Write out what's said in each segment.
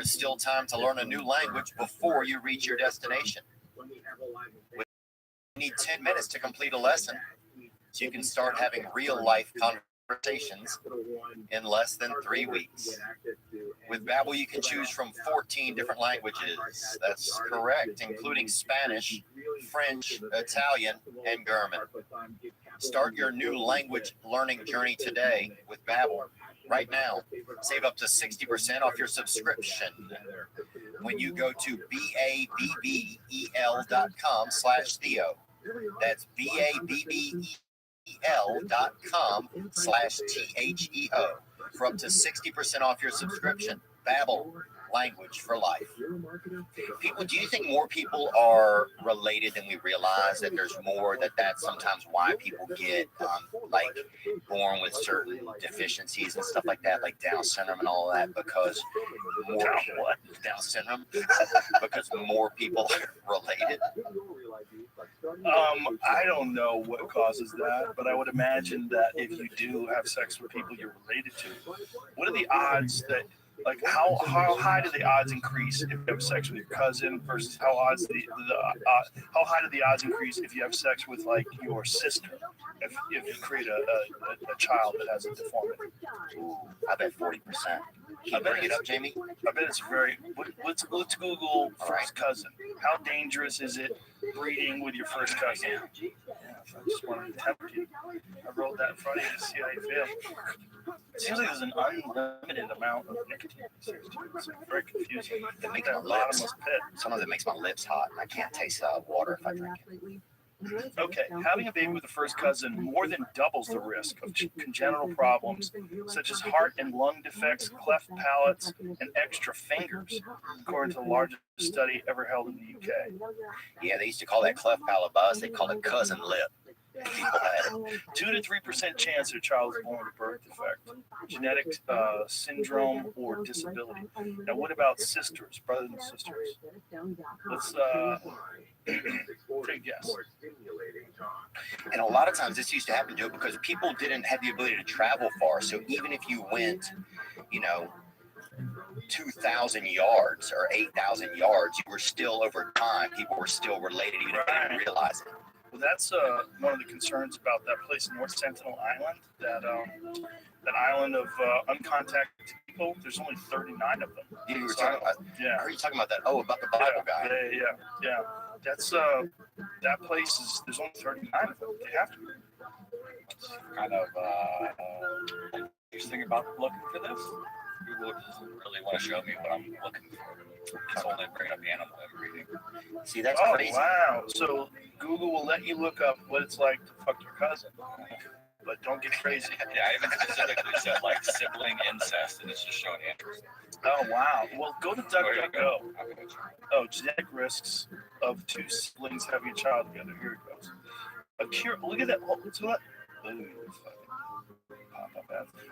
there's still time to learn a new language before you reach your destination. You need 10 minutes to complete a lesson, so you can start having real-life conversations in less than 3 weeks. With Babbel, you can choose from 14 different languages. That's correct, including Spanish, French, Italian, and German. Start your new language learning journey today with Babbel. Right now, save up to 60% off your subscription when you go to babbel.com/Theo. That's babbel.com/THEO for up to 60% off your subscription. Babbel, language for life. People, do you think more people are related than we realize? That there's more, that's sometimes why people get like born with certain deficiencies and stuff like that, like Down syndrome and all of that, because more Down syndrome because more people are related. I don't know what causes that, but I would imagine that if you do have sex with people you're related to, what are the odds that, like, how high do the odds increase if you have sex with your cousin versus how high do the odds increase if you have sex with, like, your sister, if you create a child that has a deformity? Ooh, I bet 40%. Can you bring it up, Jamie? I bet it's very. Let's Google first cousin. How dangerous is it breeding with your first cousin? Yeah, I just wanted to tempt you. I wrote that in front of you to see how you feel. It seems like there's an unlimited amount of nicotine. It's very confusing. It makes my lips. Sometimes it makes my lips hot, and I can't taste water if I drink it. Okay, having a baby with a first cousin more than doubles the risk of congenital problems such as heart and lung defects, cleft palates, and extra fingers, according to the largest study ever held in the UK. Yeah, they used to call that cleft palate by us. They call it cousin lip. 2 to 3% chance their child is born with a birth defect, genetic syndrome, or disability. Now, what about sisters, brothers and sisters? Let's take a guess. And a lot of times this used to happen to it because people didn't have the ability to travel far. So even if you went, 2,000 yards or 8,000 yards, you were still, over time, people were still related even if they didn't realize it. Well, that's one of the concerns about that place in North Sentinel Island, that island of uncontacted people. There's only 39 of them. Yeah, you were talking about, I heard you talking about that. Oh, about the Bible guy. Yeah. That's that place is. There's only 39 of them. They have to be. Kind of interesting about looking for this. Google doesn't really want to show me what I'm looking for. It's only bringing up animal inbreeding. See, that's crazy. Wow. So Google will let you look up what it's like to fuck your cousin, but don't get crazy. Yeah, I even specifically said like sibling incest, and it's just showing interest. Oh wow. Well, go to DuckDuckGo. Oh, genetic risks of two siblings having a child together. Here it goes. Look at that. What's what?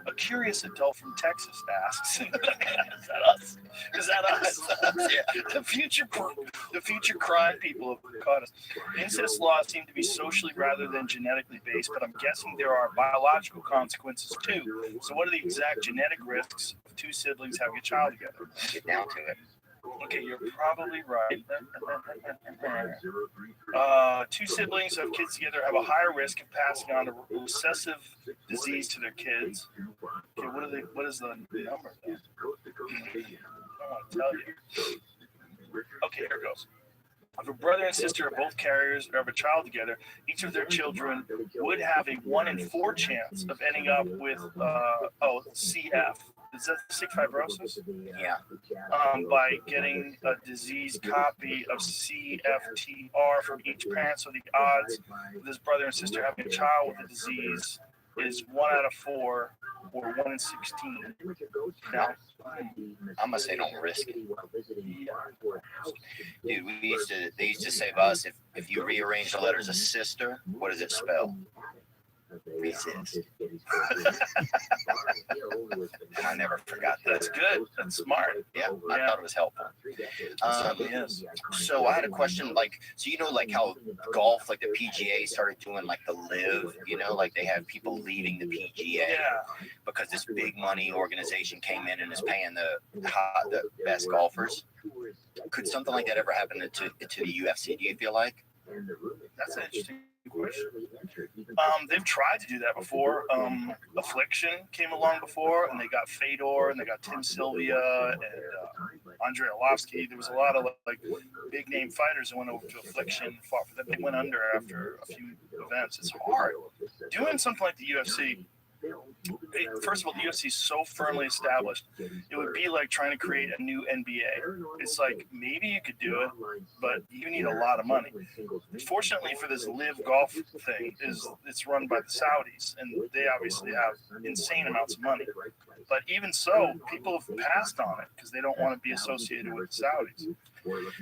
A curious adult from Texas asks, Is that us? Yeah. The future crime people have caught us. Incest laws seem to be socially rather than genetically based, but I'm guessing there are biological consequences too. So what are the exact genetic risks of two siblings having a child together? Get down to it. Okay, you're probably right. Two siblings who have kids together have a higher risk of passing on a recessive disease to their kids. Okay, what is the number there? I don't want to tell you. Okay, here it goes. If a brother and sister are both carriers or have a child together, each of their children would have a 1 in 4 chance of ending up with CF. Is that cystic fibrosis? Yeah. By getting a disease copy of CFTR from each parent. So the odds of this brother and sister having a child with the disease is 1 out of 4 or 1 in 16. Now, I'm gonna say don't risk it. Dude, they used to say to us, if you rearrange the letters of sister, what does it spell? resist. I never forgot that. That's good. That's smart. Yeah, I thought it was helpful. Yes. So I had a question, like, so you know, like how golf, like the PGA started doing like the live, you know, like they have people leaving the PGA because this big money organization came in and is paying the best golfers. Could something like that ever happen to the UFC? Do you feel like? That's an interesting question. They've tried to do that before. Affliction came along before, and they got Fedor, and they got Tim Sylvia, and Andrei Arlovsky. There was a lot of like big name fighters that went over to Affliction, fought for them. They went under after a few events. It's hard doing something like the UFC. First of all, the UFC is so firmly established. It would be like trying to create a new NBA. It's like maybe you could do it, but you need a lot of money. Fortunately for this live golf thing, it's run by the Saudis, and they obviously have insane amounts of money. But even so, people have passed on it because they don't want to be associated with the Saudis.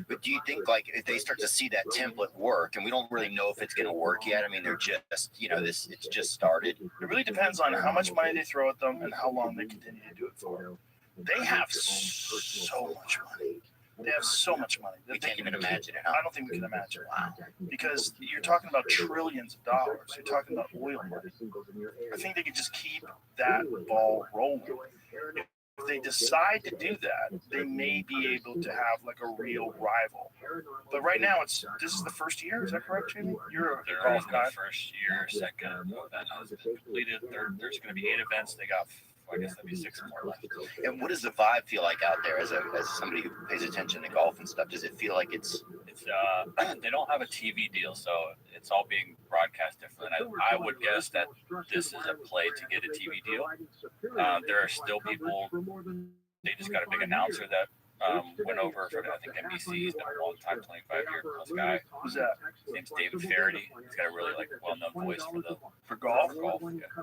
But do you think, like, if they start to see that template work, and we don't really know if it's going to work yet? I mean, they're just, you know, it's just started. It really depends on how much money they throw at them and how long they continue to do it for. They have so much money. They have so much money. We can't even imagine it. Huh? I don't think we can imagine. Wow. Because you're talking about trillions of dollars. You're talking about oil money. I think they could just keep that ball rolling. If they decide to do that, they may be able to have like a real rival. But right now, this is the first year. Is that correct, Jamie? You're a They're golf in guy. the first year, second event has been completed. There's going to be 8 events. They got, I guess that'd be 6 more left. And what does the vibe feel like out there as somebody who pays attention to golf and stuff? Does it feel like it's they don't have a TV deal, so it's all being broadcast differently. I would guess that this is a play to get a TV deal. There are still people. They just got a big announcer that went over for, I think, NBC. He's been a long time, 25-year plus guy. Who's that? His name's David Faraday. He's got a really well-known voice For golf?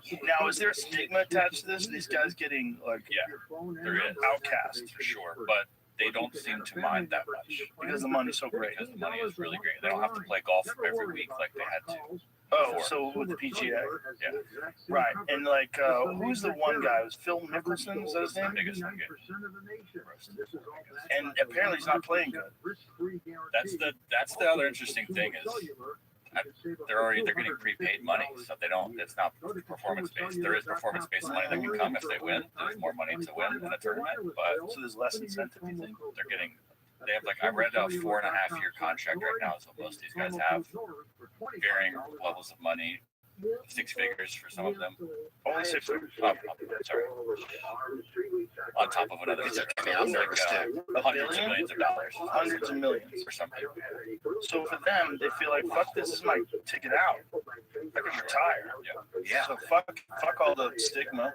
Yeah. Now, is there a stigma attached to this? These guys getting There is outcast for sure, but they don't seem to mind that much because the money's so great. because the money is really great. They don't have to play golf every week like they had to. Oh, so with the PGA, Yeah. right? And like, who's the one guy? It was Phil Mickelson? Is that his name? Biggest one. And apparently he's not playing good. That's the other interesting thing is they're getting prepaid money, so they don't. It's not performance based. There is performance based money that can come if they win. There's more money to win in a tournament, but So there's less incentive, you think? they're getting. They have I read a 4.5-year contract right now, so most of these guys have varying levels of money. 6 figures for some of them. Only 6 figures. Sorry. On top of another, It's okay, man. I'm nervous too. hundreds of millions of dollars. Hundreds of millions. For some people. So for them, they feel like, fuck this is my ticket out. I can retire. Yeah. So fuck all the stigma.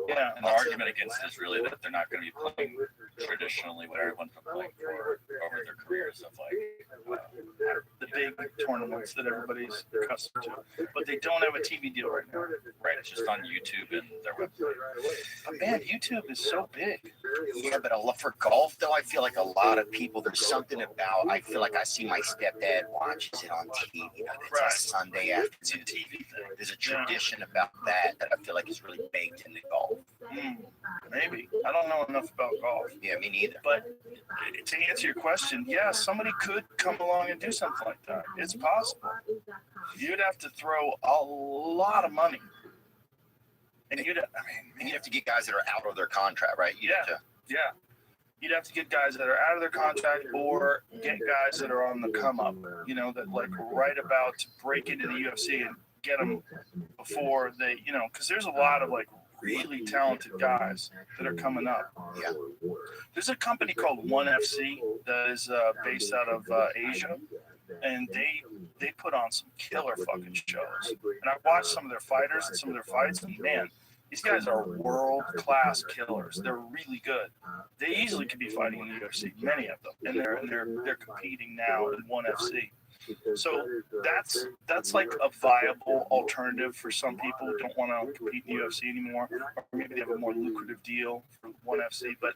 Yeah. And the argument against it is really that they're not going to be playing traditionally what everyone's been playing for over their careers of The big tournaments that everybody's accustomed to. But they don't have a TV deal right now. right. It's just on YouTube and their website. But man, YouTube is so big. Yeah, but for golf, though, I feel like a lot of people, there's something about, I feel like I see my stepdad watches it on TV. You know, it's a Sunday afternoon TV thing. There's a tradition about that I feel like is really baked into golf. Maybe. I don't know enough about golf. Yeah, me neither. But to answer your question, yeah, somebody could come along and do something like that. It's possible. You'd have to throw a lot of money. And you'd have to get guys that are out of their contract, right? You'd have to get guys that are out of their contract or get guys that are on the come up, you know, that like right about to break into the UFC and get them before they, you know, because there's a lot of like really talented guys that are coming up. Yeah. There's a company called ONE FC that is based out of Asia, and they put on some killer fucking shows. And I've watched some of their fighters and some of their fights, and man, these guys are world-class killers. They're really good. They easily could be fighting in the UFC, many of them, and they're competing now in ONE FC. So that's like a viable alternative for some people who don't want to compete in the UFC anymore, or maybe they have a more lucrative deal for ONE FC. But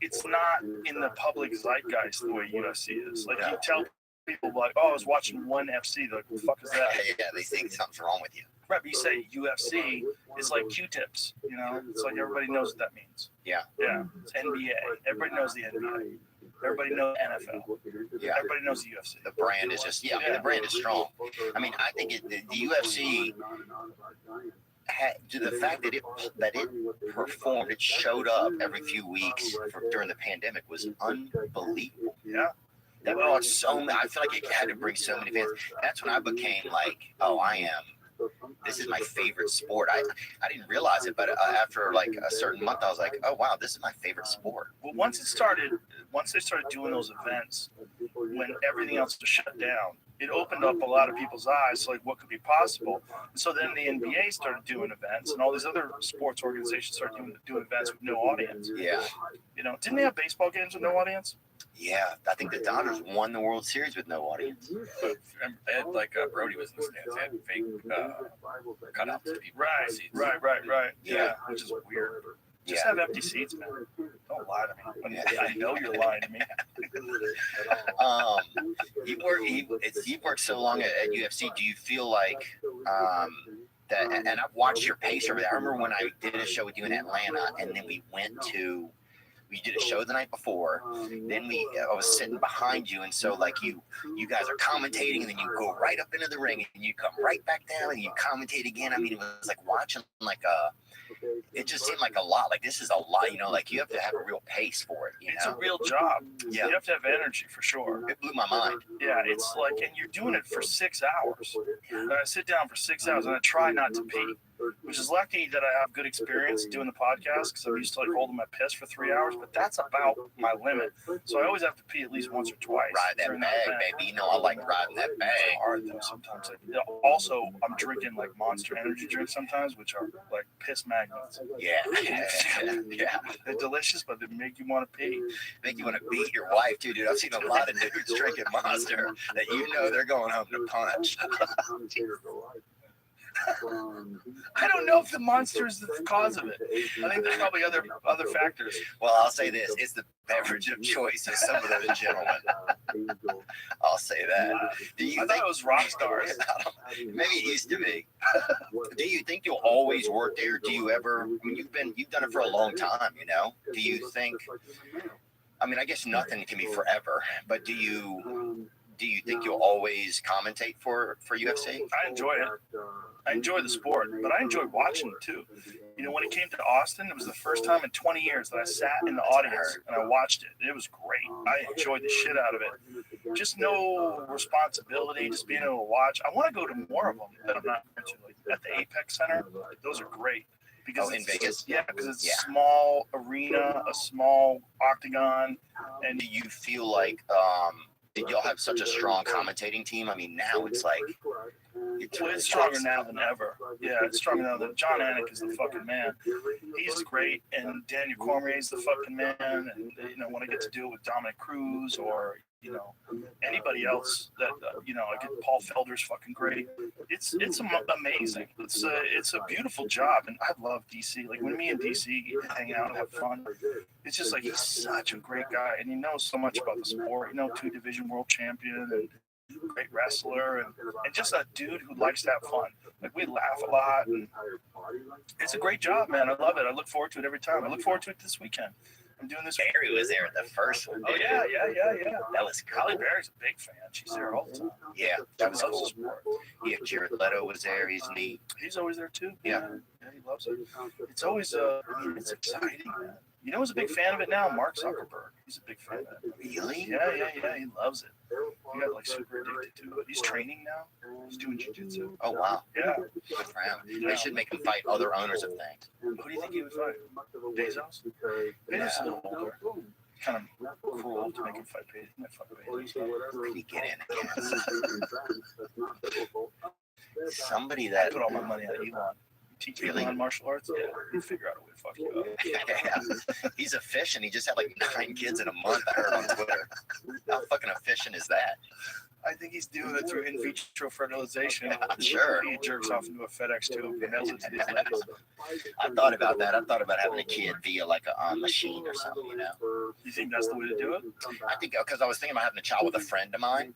it's not in the public zeitgeist the way UFC is. Like you tell people like, "Oh, I was watching ONE FC." They're like, "What the fuck is that?" Yeah, they think something's wrong with you. Right, but you say UFC is like Q-tips, you know? It's like everybody knows what that means. Yeah. Yeah. It's NBA. Everybody knows the NBA. Everybody knows NFL. Yeah. Everybody knows the UFC. The brand is just, I mean, the brand is strong. I mean, I think the UFC to the fact that it performed, it showed up every few weeks during the pandemic was unbelievable. Yeah. That brought so many. I feel like it had to bring so many fans. That's when I became like, oh, this is my favorite sport. I didn't realize it, but after like a certain month, I was like, oh wow, this is my favorite sport. Well, once they started doing those events, when everything else was shut down, it opened up a lot of people's eyes to like what could be possible. And so then the NBA started doing events, and all these other sports organizations started doing events with no audience. Yeah. You know, didn't they have baseball games with no audience? Yeah, I think the Dodgers won the World Series with no audience. They had like Brody was in the stands. They had fake cutouts of people. Right. Yeah. Yeah, which is weird. Just have empty seats, man. Don't lie to me. I know you're lying to me. You've worked so long at UFC. Do you feel like that? And I've watched your pace over there. I remember when I did a show with you in Atlanta, and then we did a show the night before. Then I was sitting behind you, and so like you guys are commentating, and then you go right up into the ring, and you come right back down, and you commentate again. I mean, it was like watching like it just seemed like a lot. Like this is a lot, you know. Like you have to have a real pace for it. It's a real job. Yeah. You have to have energy for sure. It blew my mind. Yeah, it's like, and you're doing it for 6 hours. And I sit down for 6 hours, and I try not to pee, which is lucky that I have good experience doing the podcast because I'm used to like holding my piss for 3 hours. But that's about my limit. So I always have to pee at least once or twice. Ride that bag, baby. You know I like riding that bag. It's hard though sometimes. Also, I'm drinking like Monster energy drinks sometimes, which are like piss magnets. Yeah. Yeah. They're delicious, but they make you want to pee. Make you want to beat your wife too, dude. I've seen a lot of dudes drinking Monster that you know they're going home to punch. I don't know if the Monster is the cause of it. I think there's probably other factors. Well, I'll say this: it's the beverage of choice of some of those gentlemen. I'll say that. I thought it was rock stars. Maybe it used to be. Do you think you'll always work there? Do you ever? I mean, you've done it for a long time. You know. Do you think? I mean, I guess nothing can be forever, but do you think you'll always commentate for UFC? I enjoy it. I enjoy the sport, but I enjoy watching it too. You know, when it came to Austin, it was the first time in 20 years that I sat in the audience and I watched it. It was great. I enjoyed the shit out of it. Just no responsibility, just being able to watch. I want to go to more of them that I'm not going to. Like at the Apex Center, those are great. Because in Vegas? Yeah, because it's a small arena, a small octagon. And do you feel like y'all have such a strong commentating team? I mean, now it's like it's stronger now than ever. Yeah, it's stronger now than John Anik is the fucking man. He's great, and Daniel Cormier is the fucking man. And you know, when I get to do it with Dominic Cruz or you know anybody else that I get Paul Felder's fucking great. It's amazing. It's a beautiful job, and I love DC. Like when me and DC hang out and have fun, it's just like he's such a great guy, and he knows so much about the sport. 2-division world champion and great wrestler, and just a dude who likes to have fun. Like we laugh a lot, and it's a great job, man. I love it. I look forward to it every time. I look forward to it this weekend. I'm doing this. Barry was there at the first one. Oh yeah. That was cool. Holly Berry's a big fan. She's there all the time. Yeah, that was Loves cool. the sport. Yeah, Jared Leto was there. He's neat. He's always there too. Yeah, he loves it. It's always it's exciting, man. You know who's a big fan of it now? Mark Zuckerberg. He's a big fan of it. Really? Yeah. He loves it. He got like super addicted to it. He's training now. He's doing jiu-jitsu. Oh wow. Yeah. Good for him. They should make him fight other owners of things. Who do you think he would fight? Bezos? Bezos is a little older. Kind of cruel to make him fight Bezos. He might fight Bezos. Where did he get in again? Somebody that I put all my money on Elon. Teach Elon martial arts? Yeah. He'll figure out a way to fuck you up. Yeah. He's efficient. He just had like 9 kids in a month, I heard on Twitter. How fucking efficient is that? I think he's doing it through in vitro fertilization. Yeah, sure. He jerks off into a FedEx tube and mails it to these ladies. I thought about that. I thought about having a kid via like a machine or something, You think that's the way to do it? I think because I was thinking about having a child with a friend of mine.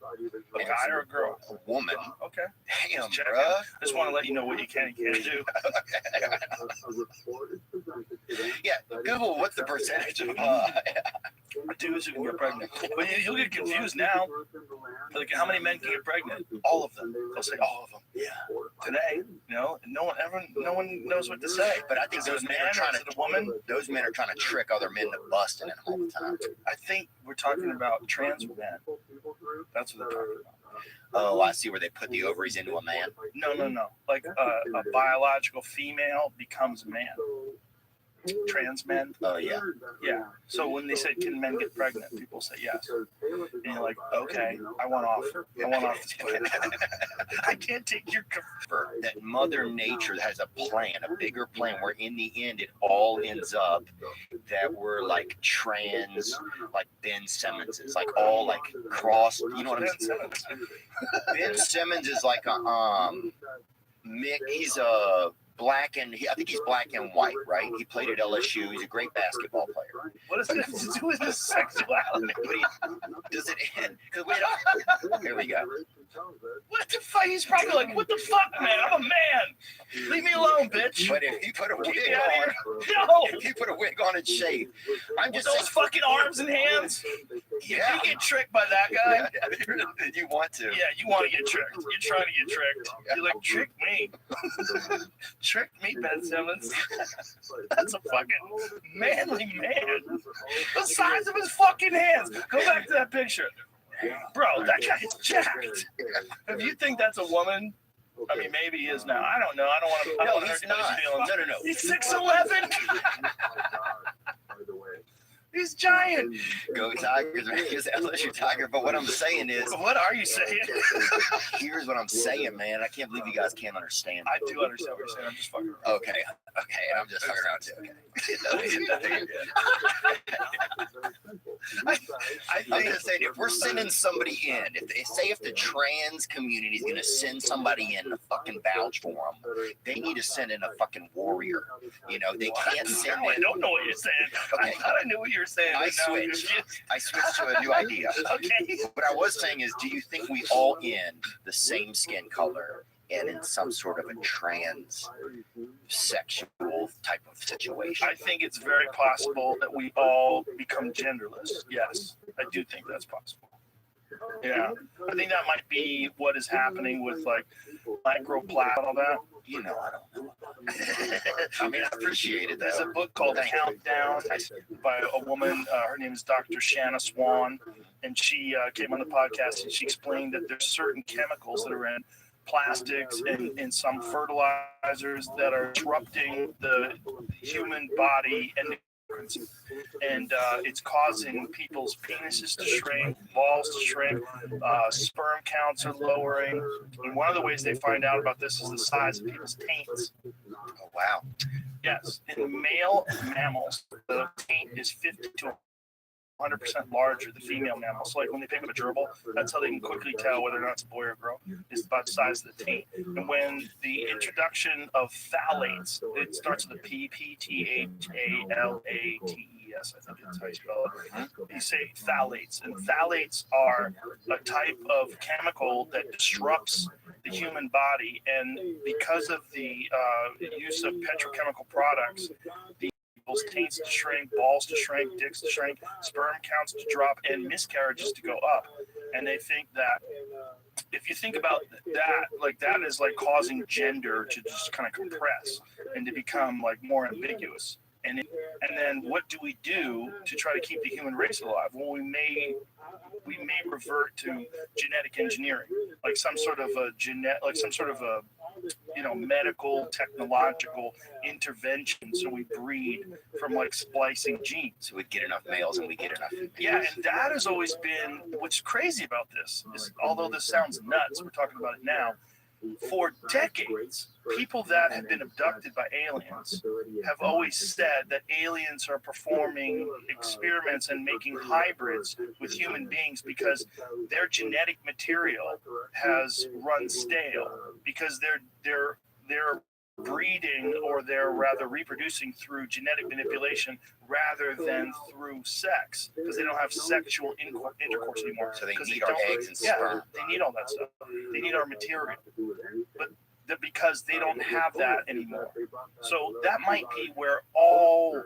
A guy or a girl? A woman. Okay. Damn, Just bruh. I just want to let you know what you can and can't do. Yeah, Google what's the percentage of Dudes who can get pregnant. But you'll get confused now. Like, how many men can get pregnant? All of them. They'll say all of them. Yeah. Today, no one knows what to say. But I think those men are trying to woman. Those men are trying to trick other men to busting them all the time. I think we're talking about trans men. That's what they're talking about. Oh, I see where they put the ovaries into a man. No. Like a biological female becomes a man. Trans men. Oh yeah. Yeah. So when they said, "Can men get pregnant?" people say yes. And you're like, "Okay, I want off this plan. I can't take your." That Mother Nature has a plan, a bigger plan, where in the end it all ends up that we're like trans, like Ben Simmons is like all like cross. You know what I'm saying? Ben Simmons is like a he's a black and I think he's black and white, right? He played at LSU. He's a great basketball player. What does it have to do with his sexuality? Does it end? Here we go. What the fuck? He's probably like, "What the fuck, man? I'm a man. Leave me alone, bitch." But if you put a wig Get out of here. on, No. if you put a wig on and shave, I'm With just those fucking arms and hands. yeah. You get tricked by that guy. Yeah, you want to. Yeah, you want to get tricked. You're trying to get tricked. You're like, "Trick me." Trick me, Ben Simmons. That's a fucking manly man. The size of his fucking hands. Go back to that picture. Bro, that guy is jacked. If you think that's a woman, I mean, maybe he is now. I don't know. I don't want to. No, hurt he's anybody's not. feelings. No. He's 6'11". He's giant. Go Tigers, he's an LSU Tiger. But what I'm saying is, What are you saying? here's what I'm saying, man. I can't believe you guys can't understand. I do understand what you're saying. I'm just fucking around. Okay, and I'm just fucking around too. I'm just saying, if we're sending somebody in, if the trans community is gonna send somebody in to fucking vouch for them, they need to send in a fucking warrior. You know, they can't send Now I in. don't know what you're saying. I Okay. thought I knew what you were saying. I but now you're switched. just- I switched to a new idea. Okay. What I was saying is, do you think we all end the same skin color and in some sort of a trans sexual type of situation? I think it's very possible that we all become genderless. Yes, I do think that's possible. Yeah, I think that might be what is happening with like microplastic and all that. You know, I don't know. I mean, I appreciate it. There's a Though. book called Countdown by a woman. Her name is Dr. Shanna Swan, and she came on the podcast and she explained that there's certain chemicals that are in plastics and in some fertilizers that are disrupting the human body and it's causing people's penises to shrink, balls to shrink, sperm counts are lowering. And one of the ways they find out about this is the size of people's taints. Oh, wow. Yes, in male mammals, the taint is 50 to 100% larger, the female mammal. So like when they pick up a gerbil, that's how they can quickly tell whether or not it's a boy or a girl, is about the size of the taint. And when the introduction of phthalates, it starts with a P, P-T-H-A-L-A-T-E-S, I think that's how you spell it. You say phthalates, and phthalates are a type of chemical that disrupts the human body, and because of the use of petrochemical products, people's taints to shrink, balls to shrink, dicks to shrink, sperm counts to drop, and miscarriages to go up. And they think that if you think about that, like that is like causing gender to just kind of compress and to become like more ambiguous. And then what do we do to try to keep the human race alive? Well, we may revert to genetic engineering, like some sort of a medical technological intervention. So we breed from like splicing genes. So we get enough males and we get enough females. Yeah, and that has always been what's crazy about this is, although this sounds nuts, we're talking about it now. For decades, people that have been abducted by aliens have always said that aliens are performing experiments and making hybrids with human beings because their genetic material has run stale, because their breeding, or they're rather reproducing through genetic manipulation rather than through sex, because they don't have sexual intercourse anymore. So they 'Cause need our don't- eggs and sperm. they need all that stuff. They need our material, but because they don't have that anymore. So that might be where all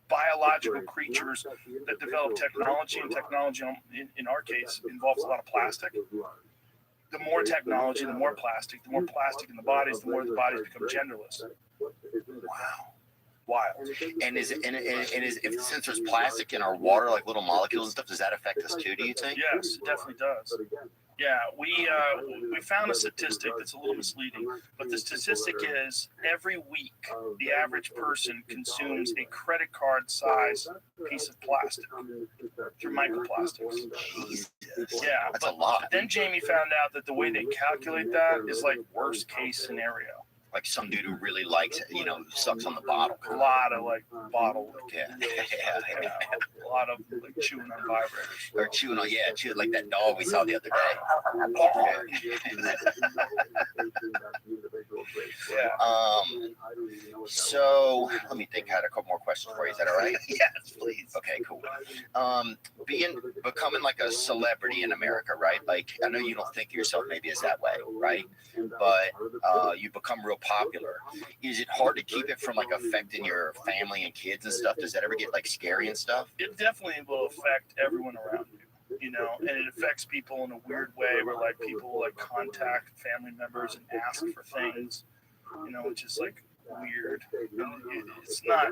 biological creatures that develop technology, and technology in our case involves a lot of plastic. The more technology, the more plastic in the bodies, the more the bodies become genderless. Wow. Wild. And since there's plastic in our water, like little molecules and stuff, does that affect us too? Do you think? Yes, it definitely does. Yeah, we found a statistic that's a little misleading, but the statistic is every week the average person consumes a credit card size piece of plastic through microplastics. Jesus. Yeah, That's a lot. then Jamie found out that the way they calculate that is like worst case scenario. Like some dude who really likes it, sucks on the bottle. A lot of like bottle, Yeah. a lot of like chewing on vibrators. Or chewing like that dog we saw the other day. Yeah. So let me think. I had a couple more questions for you. Is that all right? Yes, please. Okay, cool. Becoming like a celebrity in America, right? Like, I know you don't think of yourself maybe as that way, right? But you become real popular. Is it hard to keep it from like affecting your family and kids and stuff? Does that ever get like scary and stuff? It definitely will affect everyone around you, and it affects people in a weird way where like people like contact family members and ask for things, which is like weird. And it's not,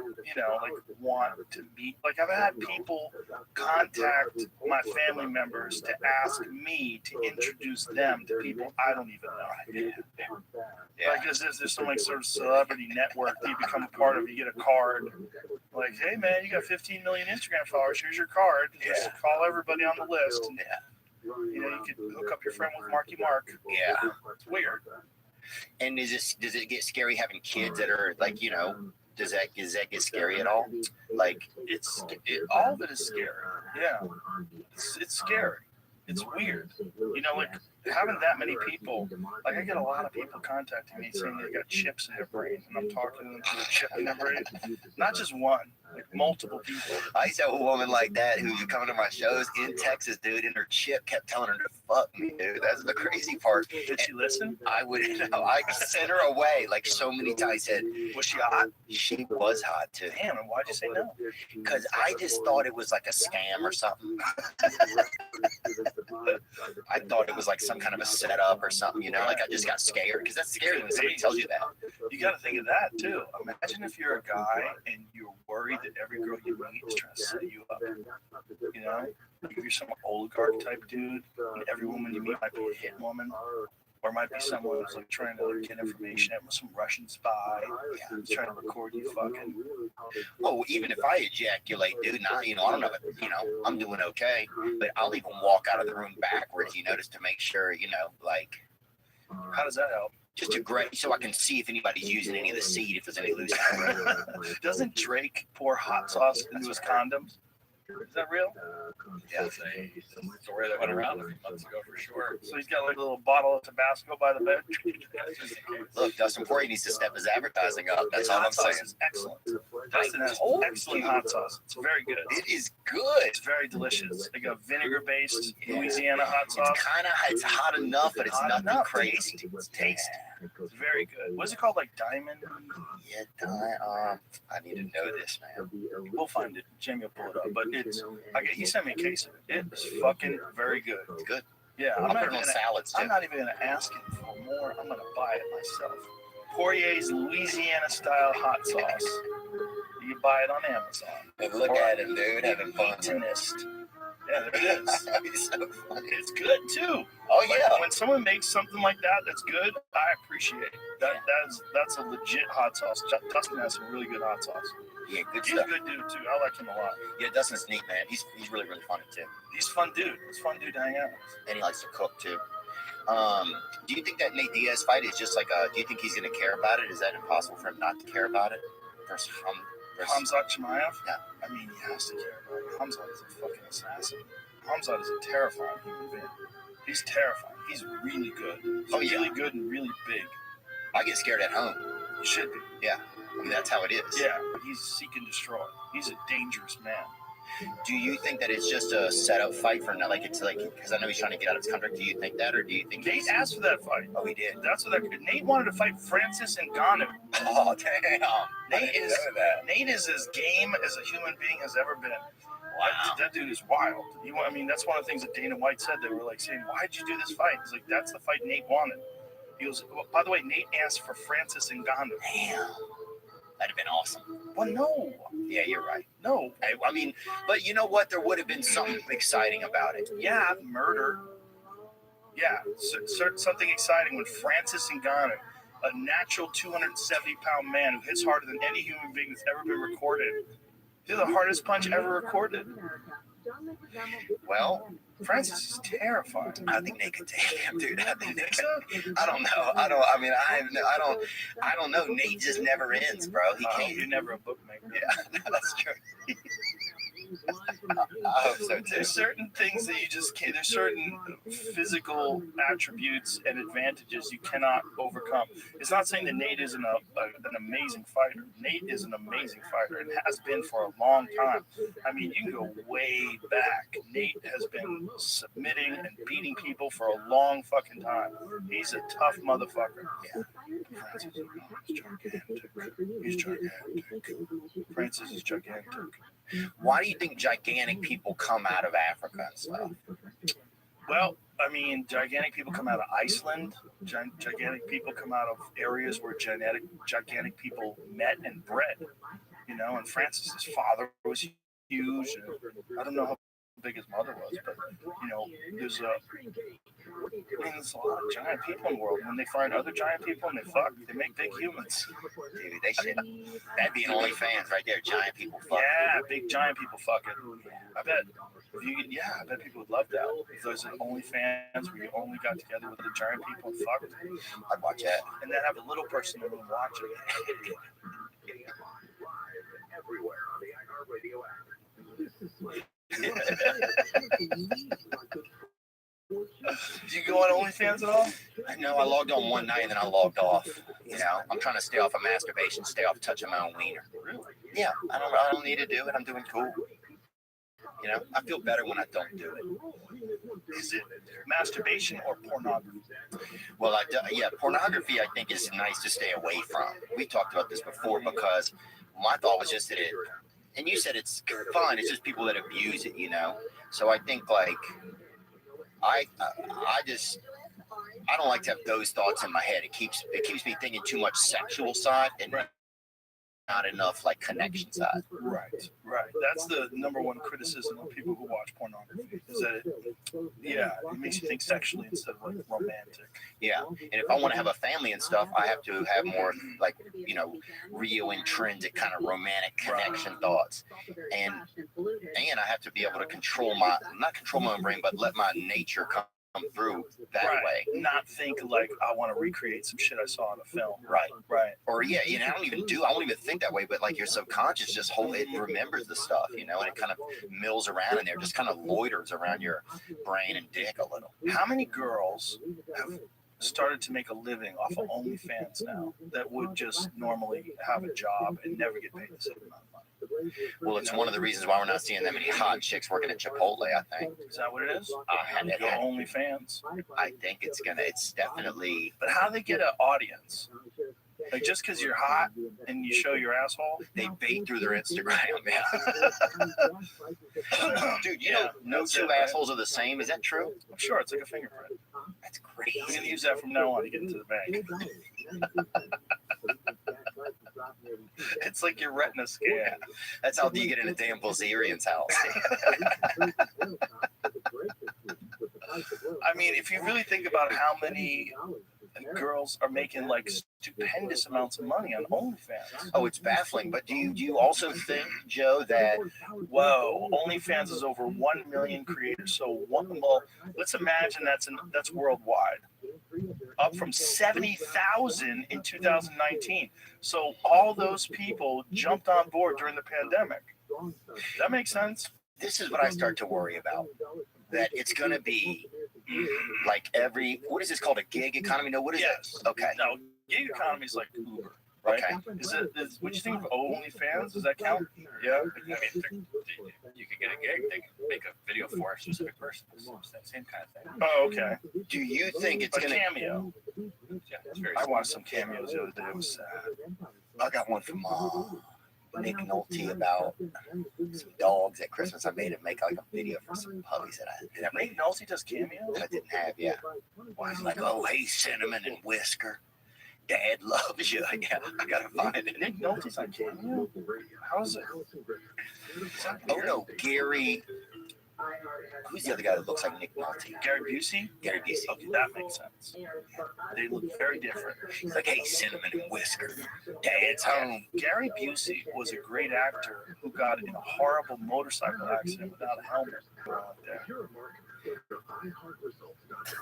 like want to meet. Like I've had people contact my family members to ask me to introduce them to people I don't even know. Yeah. Like as if there's some like sort of celebrity network that you become a part of. You get a card, like, hey man, you got 15 million Instagram followers. Here's your card. Just call everybody on the list. And, you could hook up your friend with Marky Mark. Yeah. It's weird. And does it get scary having kids that are like, does that get scary at all? Like, all of it is scary. Yeah, it's scary. It's weird. Like having that many people. Like I get a lot of people contacting me saying they got chips in their brain, and I'm talking to them through a chip in their brain. Not just one, like multiple people. I used to have a woman like that who was coming to my shows in Texas, dude, and her chip kept telling her to fuck me, dude. That's the crazy part. Did she listen? I sent her away like so many times. I said, Was she hot? She was hot too. Damn, and why'd you say no? Because I just thought it was like a scam or something. I thought it was like some kind of a setup or something, like I just got scared, because that's scary when somebody tells you that. You got to think of that too. Imagine if you're a guy and you're worried that every girl you meet is trying to set you up. If you're some oligarch type dude, and every woman you meet might be a hit woman, or might be someone who's like trying to get information out, some Russian spy, trying to record you fucking. Oh, even if I ejaculate, dude, I don't know, I'm doing okay, but I'll even walk out of the room backwards, just to make sure, like. How does that help? Just so I can see if anybody's using any of the seed, if there's any loose. Doesn't Drake pour hot sauce into his condoms? Is that real? Yeah, it's a story that went around a few months ago for sure. So he's got like a little bottle of Tabasco by the bed. Look, Dustin Poirier needs to step his advertising up. That's all I'm saying. Is excellent. Dustin has excellent hot sauce. It's very good. It is good. It's very delicious. They got vinegar-based Louisiana hot sauce. It's hot enough, but it's nothing crazy. It's tasty. It's very good. What's it called? Like diamond? Yeah, I need to know this, man. We'll find it. Jamie will pull it up. But he sent me a case of it. It's fucking very good. It's good. Yeah, I'm putting on salads too. I'm not even gonna ask him for more. I'm gonna buy it myself. Poirier's Louisiana style hot sauce. You can buy it on Amazon. And look at him, dude, having fun. Yeah, there it is. He's so funny. It's good too. Oh yeah. When someone makes something like that that's good, I appreciate it. That's a legit hot sauce. Dustin has some really good hot sauce. Yeah, good He's stuff. a good dude too. I like him a lot. Yeah, Dustin's neat, man. He's really, really funny too. He's a fun dude. He's a fun dude to hang out with. And he likes to cook too. Do you think that Nate Diaz fight is just like do you think he's gonna care about it? Is that impossible for him not to care about it? Versus Hamzat Chimaev? Yeah. I mean, he has to care about it. Hamzat is a fucking assassin. Hamzat is a terrifying human being. He's terrifying. He's really good. He's really good and really big. I get scared at home. You should be. Yeah. I mean, that's how it is. Yeah, he's seek and destroy. He's a dangerous man. Do you think that it's just a setup fight for like it's like because I know he's trying to get out of his contract? Do you think that, or do you think Nate asked for that fight? Oh, he did. That's what that. Nate wanted to fight Francis Ngannou. Oh, damn! Nate is as game as a human being has ever been. Wow. That dude is wild. I mean, that's one of the things that Dana White said. They were like saying, "Why'd you do this fight?" He's like, "That's the fight Nate wanted." He goes, well, by the way, Nate asked for Francis Ngannou. Damn. That'd have been awesome. Well, no. Yeah, you're right. No. I mean, but you know what? There would have been something exciting about it. Yeah, murder. Yeah, something exciting when Francis Ngannou, a natural 270-pound man who hits harder than any human being that's ever been recorded. He's the hardest punch ever recorded. Well, Francis is terrifying. I think Nate could take him, dude. I think Nate So, could. I don't know. I don't know. Nate just never ends, bro. He can't. you're never a bookmaker. Yeah, that's true. I hope so too. There's certain things that you just can't. There's certain physical attributes and advantages you cannot overcome. It's not saying that Nate isn't an amazing fighter. Nate is an amazing fighter and has been for a long time. I mean, you can go way back. Nate has been submitting and beating people for a long fucking time. He's a tough motherfucker. Yeah. Francis is gigantic. He's gigantic. Francis is gigantic. Why do you think gigantic people come out of Africa and stuff? Well, I mean, gigantic people come out of Iceland. Gigantic people come out of areas where gigantic people met and bred. You know, and Francis's father was huge. And I don't know how big his mother was, but you know, there's a lot of giant people in the world. When they find other giant people and they make big humans. Dude, they should. That'd be an OnlyFans right there. Giant people fucking. Yeah, big giant people fucking. I bet. I bet people would love that. If there's an OnlyFans where you only got together with the giant people and fucked, I'd watch that. and then have a little person in the room watching it. Do you go on OnlyFans at all? No, I logged on one night and then I logged off. You know, I'm trying to stay off of masturbation, stay off touching my own wiener. Yeah, I don't need to do it. I'm doing cool. You know, I feel better when I don't do it. Is it masturbation or pornography? Well, pornography I think is nice to stay away from. We talked about this before because my thought was just that and you said it's fun. It's just people that abuse it, you know. So I think like I don't like to have those thoughts in my head. It keeps me thinking too much sexual side and not enough like connection side. Right. That's the number one criticism of people who watch pornography is that it makes you think sexually instead of like romantic. Yeah, and if I want to have a family and stuff, I have to have more like, you know, real intrinsic kind of romantic connection thoughts, and I have to be able to not control my own brain, but let my nature come through that way. Not think like I want to recreate some shit I saw in a film. Right. Or Yeah, you know, I won't even think that way, but like your subconscious just remembers the stuff, you know, and it kind of mills around in there, just kind of loiters around your brain and dick a little. How many girls have started to make a living off of OnlyFans now that would just normally have a job and never get paid the same amount of money? Well, it's one of the reasons why we're not seeing that many hot chicks working at Chipotle, I think. Is that what it is? Go OnlyFans. I think it's definitely. But how do they get an audience? Like just because you're hot and you show your asshole? They bait through their Instagram, man. Dude, you know, no two assholes are the same. Is that true? I'm sure it's like a fingerprint. That's crazy. We're going to use that from now on to get into the bank. It's like your retina scan. Yeah. That's how you get into Dan Bilzerian's house. I mean, if you really think about how many girls are making like stupendous amounts of money on OnlyFans. Oh, it's baffling. But do you also think, Joe, that OnlyFans is over 1 million creators. So let's imagine that's worldwide. Up from 70,000 in 2019. So all those people jumped on board during the pandemic. Does that make sense? This is what I start to worry about. That it's going to be like what is this called? A gig economy? No, what is it? Okay. No, gig economy is like Uber, right? Okay. What you think of OnlyFans? Does that count? Yeah. I mean, you could get a gig. They can make a video for a specific person. Same kind of thing. Oh, okay. Do you think it's A gonna? cameo. Yeah, it's very. I watched some cameos the other day. It was sad. I got one from Nick Nolte about some dogs at Christmas. I made him make like a video for some puppies that I never Nick Nolte does cameos? that I didn't have. Yeah. He's like, oh hey, Cinnamon and Whisker, Dad loves you. Yeah, I gotta find it. Nick Nolte's on cameo? How's it? Oh no, Gary. Who's the other guy that looks like Nick Nolte? Gary Busey? Gary Busey. Okay, that makes sense. They look very different. He's like, hey, Cinnamon and Whisker, Dad's home. Gary Busey was a great actor who got in a horrible motorcycle accident without a helmet.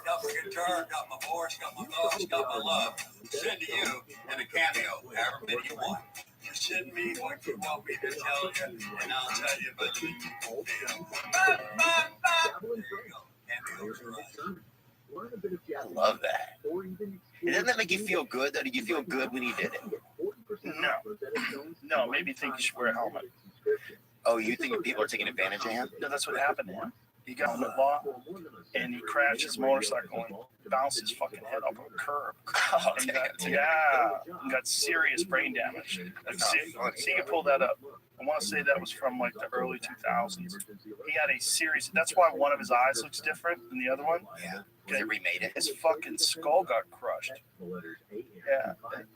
Got my guitar, got my voice, got my thoughts, got my love. Send to you in a cameo, however many you want. You send me what you want me to tell you, and I'll tell you about the There you go. Cameos are awesome. I love that. Doesn't that make you feel good? Though, did you feel good when you did it? No, made me think you should wear a helmet. Oh, you think people are taking advantage of him? No, that's what happened to him. He got on the law and he crashed his motorcycle and bounced his fucking head off a curb. Oh, And damn. got serious brain damage. See you can pull that up. I want to say that was from like the early 2000s. He had a serious. That's why one of his eyes looks different than the other one. Yeah. They remade it. His fucking skull got crushed. Yeah.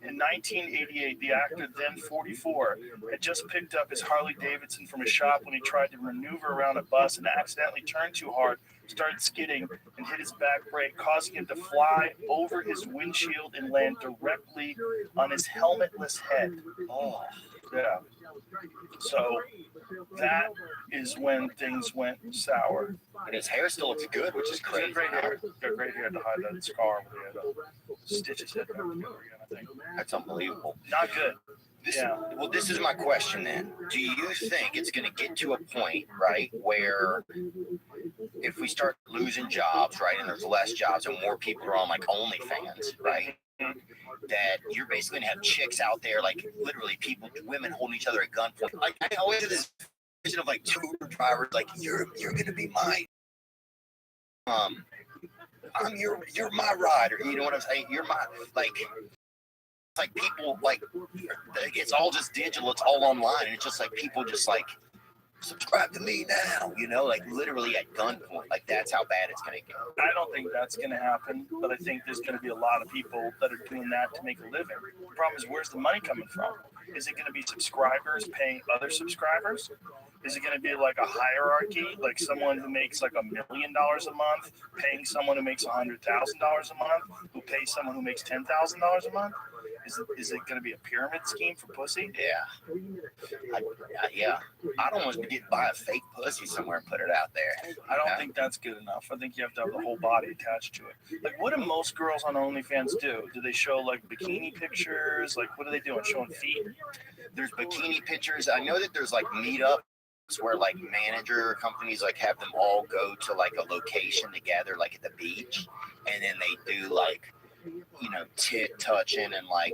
In 1988, the actor, then 44, had just picked up his Harley Davidson from a shop when he tried to maneuver around a bus and accidentally turned too hard, started skidding, and hit his back brake, causing him to fly over his windshield and land directly on his helmetless head. Oh, Yeah. So that is when things went sour. and his hair still looks good, which is He's got crazy. great hair. Got great hair to hide that scar where he had to stitch his head back together again, I think. That's unbelievable. Not good. This, Yeah. Well, this is my question then. Do you think it's going to get to a point, right, where if we start losing jobs, right, and there's less jobs and more people are on like OnlyFans, right, that you're basically going to have chicks out there, like literally people, women holding each other at gunpoint. Like I always have this vision of like two Uber drivers, like you're going to be mine. I'm you're my rider. You know what I'm saying? You're my like people like it's all just digital, it's all online, and it's just like people just like subscribe to me now, you know, like literally at gunpoint. Like that's how bad it's gonna get. I don't think that's going to happen, but I think there's going to be a lot of people that are doing that to make a living. The problem is, where's the money coming from? Is it going to be subscribers paying other subscribers? Is it going to be like a hierarchy, like someone who makes like $1 million a month paying someone who makes $100,000 a month, who pays someone who makes $10,000 a month? Is it going to be a pyramid scheme for pussy? Yeah, yeah. I'd almost get buy a fake pussy somewhere and put it out there. I don't think that's good enough. I think you have to have the whole body attached to it. Like, what do most girls on OnlyFans do? Do they show like bikini pictures? Like, what are they doing? Showing feet? There's bikini pictures. I know that there's like meetups where like manager companies like have them all go to like a location together, like at the beach, and then they do like, you know, tit touching and like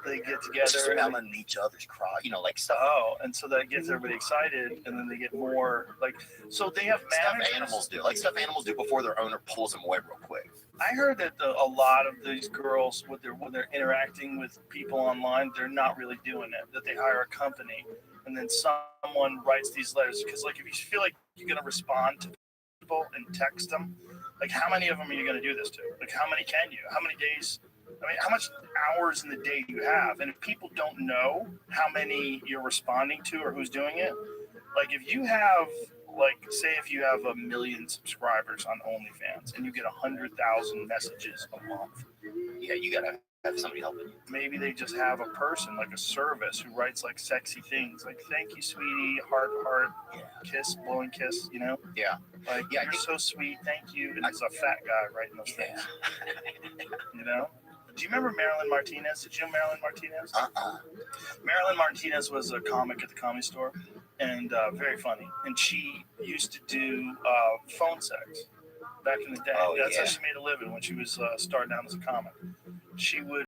They get together. smelling each other's crotch, you know, like stuff. Oh, and so that gets everybody excited, and then they get more like. So they have Stuff managers. animals do, like stuff animals do before their owner pulls them away real quick. I heard that a lot of these girls, when they're interacting with people online, they're not really doing it. That they hire a company, and then someone writes these letters. Because like, if you feel like you're gonna respond to people and text them, like how many of them are you gonna do this to? Like how many can you? How many days? I mean, how much hours in the day do you have? And if people don't know how many you're responding to or who's doing it, like if you have, like, say if you have 1 million subscribers on OnlyFans and you get 100,000 messages a month, Yeah, you gotta have somebody helping you. maybe they just have a person, like a service, who writes like sexy things, like "Thank you, sweetie," heart, kiss, blowing kiss, you know? Yeah. Like, Yeah, I "You're think- so sweet, thank you." And it's a fat guy writing those Yeah. things, you know? Do you remember Marilyn Martinez? Did you know Marilyn Martinez? Marilyn Martinez was a comic at the Comedy Store, and very funny. And she used to do phone sex. back in the day. Oh, That's how yeah. she made a living when she was starting out as a comic. She would